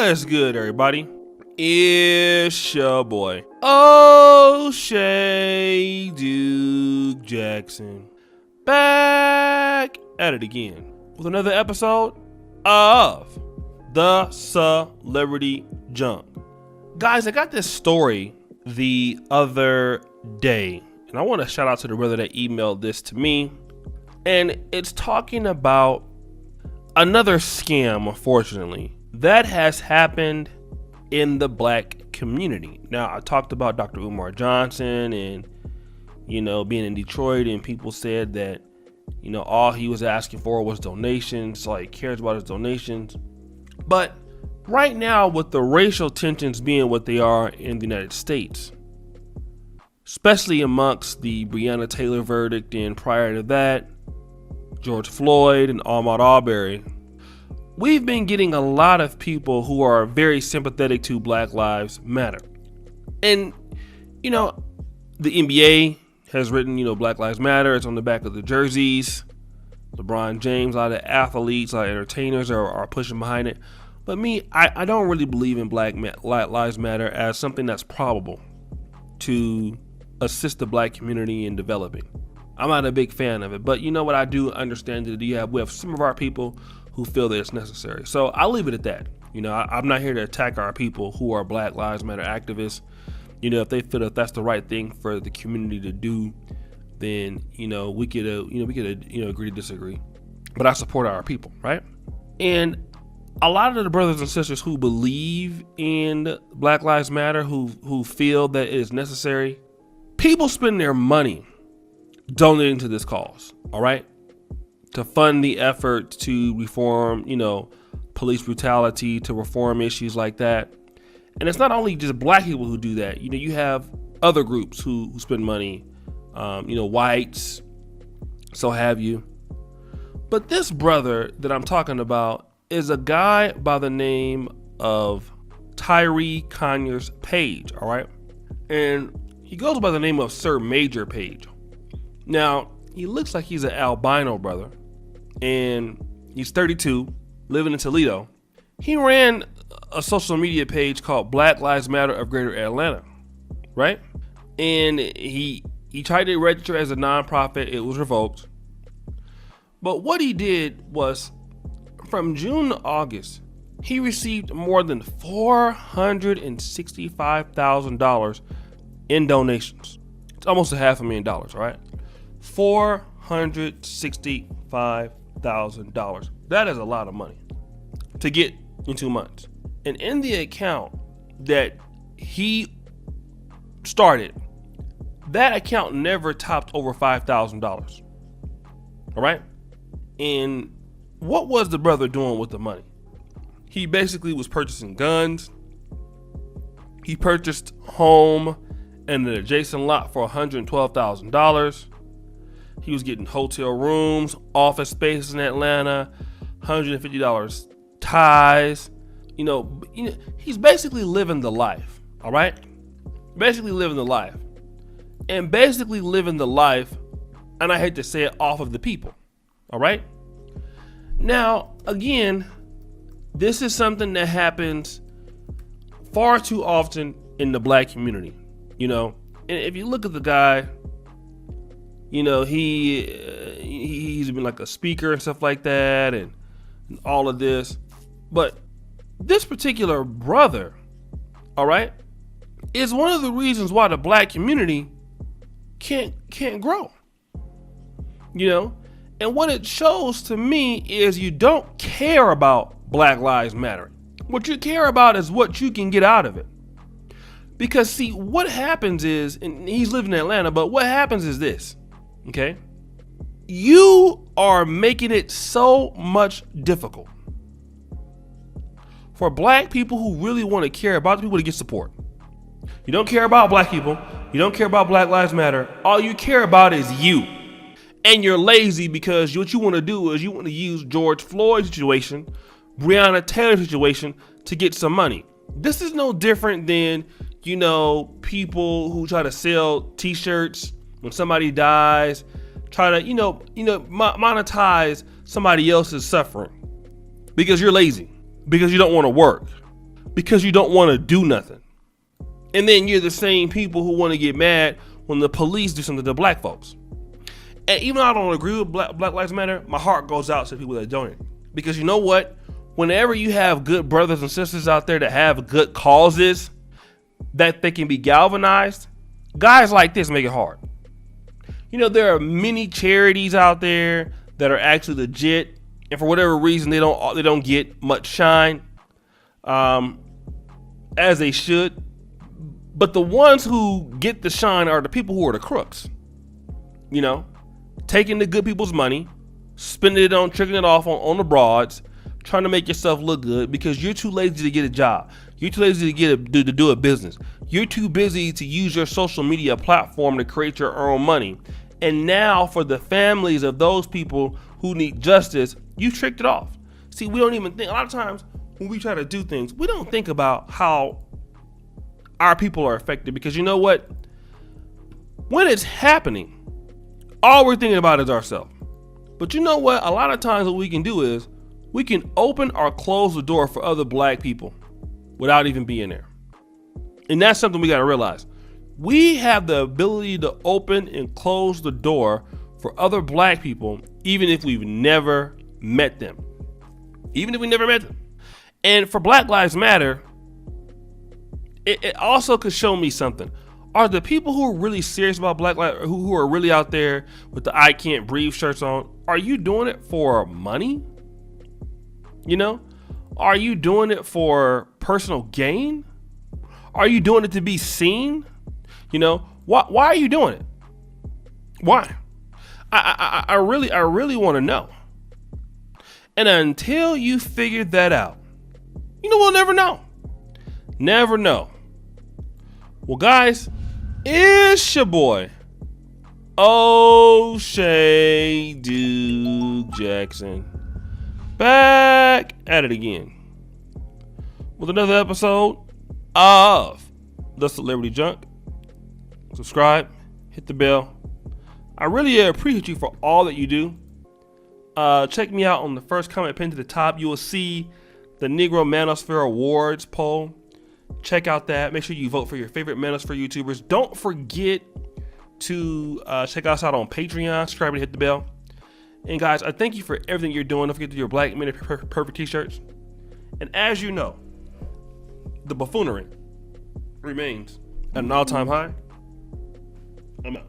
What's good, everybody? It's your boy, O'Shea Duke Jackson, back at it again with another episode of The Celebrity Junk. Guys, I got this story the other day, and I want to shout out to the brother that emailed this to me, and it's talking about another scam, unfortunately, that has happened in the black community. Now, I talked about Dr. Umar Johnson and, being in Detroit, and people said that, all he was asking for was donations. All he cares about is donations. But right now, with the racial tensions being what they are in the United States, especially amongst the Breonna Taylor verdict and prior to that, George Floyd and Ahmaud Arbery, we've been getting a lot of people who are very sympathetic to Black Lives Matter. And, the NBA has written, Black Lives Matter. It's on the back of the jerseys. LeBron James, a lot of athletes, a lot of entertainers are pushing behind it. But me, I don't really believe in Black Lives Matter as something that's probable to assist the black community in developing. I'm not a big fan of it. But you know what? I do understand that we have some of our people who feel that it's necessary. So I'll leave it at that. I'm not here to attack our people who are Black Lives Matter activists. If they feel that that's the right thing for the community to do, then, we could agree to disagree. But I support our people, right? And a lot of the brothers and sisters who believe in Black Lives Matter, who feel that it is necessary, people spend their money donating to this cause, all right? To fund the effort to reform, police brutality, to reform issues like that. And it's not only just black people who do that. You have other groups who spend money, whites, so have you. But this brother that I'm talking about is a guy by the name of Tyree Conyers Page, all right? And he goes by the name of Sir Maejor Page. Now, he looks like he's an albino brother, and he's 32, living in Toledo. He ran a social media page called Black Lives Matter of Greater Atlanta, right? And he tried to register as a nonprofit. It was revoked. But what he did was, from June to August, he received more than $465,000 in donations. It's almost $500,000, right? $465,000. That is a lot of money to get in 2 months. And in the account that he started, that account never topped over $5,000. All right? And what was the brother doing with the money? He basically was purchasing guns. He purchased home and an adjacent lot for $112,000. He was getting hotel rooms, office spaces in Atlanta, $150 ties. He's basically living the life, all right? Basically living the life. And basically living the life, and I hate to say it, off of the people, all right? Now, again, this is something that happens far too often in the black community, And if you look at the guy, he's been like a speaker and stuff like that, and all of this. But this particular brother, all right, is one of the reasons why the black community can't grow. And what it shows to me is you don't care about Black Lives Matter. What you care about is what you can get out of it. Because see, what happens is, and he's living in Atlanta, but what happens is this, okay? You are making it so much difficult for black people who really want to care about the people to get support. You don't care about black people. You don't care about Black Lives Matter. All you care about is you. And you're lazy because what you want to do is you want to use George Floyd's situation, Breonna Taylor's situation to get some money. This is no different than, people who try to sell t-shirts when somebody dies, try to, monetize somebody else's suffering because you're lazy, because you don't want to work. because you don't want to do nothing. And then you're the same people who want to get mad when the police do something to black folks. And even though I don't agree with Black Lives Matter, my heart goes out to people that donate. Because you know what? Whenever you have good brothers and sisters out there that have good causes that they can be galvanized, guys like this make it hard. You know, there are many charities out there that are actually legit, and for whatever reason they don't get much shine as they should. But the ones who get the shine are the people who are the crooks. You know, taking the good people's money, spending it on, tricking it off on the broads, trying to make yourself look good because you're too lazy to get a job. You're too lazy to do a business. You're too busy to use your social media platform to create your own money. And now for the families of those people who need justice, you tricked it off. See, we don't even think, a lot of times when we try to do things, we don't think about how our people are affected, because you know what? When it's happening, all we're thinking about is ourselves. But you know what? A lot of times what we can do is we can open or close the door for other black people without even being there. And that's something we got to realize. We have the ability to open and close the door for other black people, even if we've never met them. Even if we never met them. And for Black Lives Matter, it also could show me something. Are the people who are really serious about Black Lives, who are really out there with the I Can't Breathe shirts on, are you doing it for money? You know? Are you doing it for personal gain? Are you doing it to be seen? You know, why are you doing it? Why? I really want to know. And until you figure that out, you know, we'll never know. Never know. Well, guys, it's your boy, O'Shea Duke Jackson, back at it again with another episode of The Celebrity Junk. Subscribe, hit the bell. I really appreciate you for all that you do. Check me out on the first comment pinned to the top. You will see the Negro Manosphere Awards poll. Check out that. Make sure you vote for your favorite Manosphere YouTubers. Don't forget to check us out on Patreon. Subscribe and hit the bell. And guys, I thank you for everything you're doing. Don't forget to do your Black Men Perfect t-shirts. And as you know, the buffoonery remains at an all-time high. I'm out.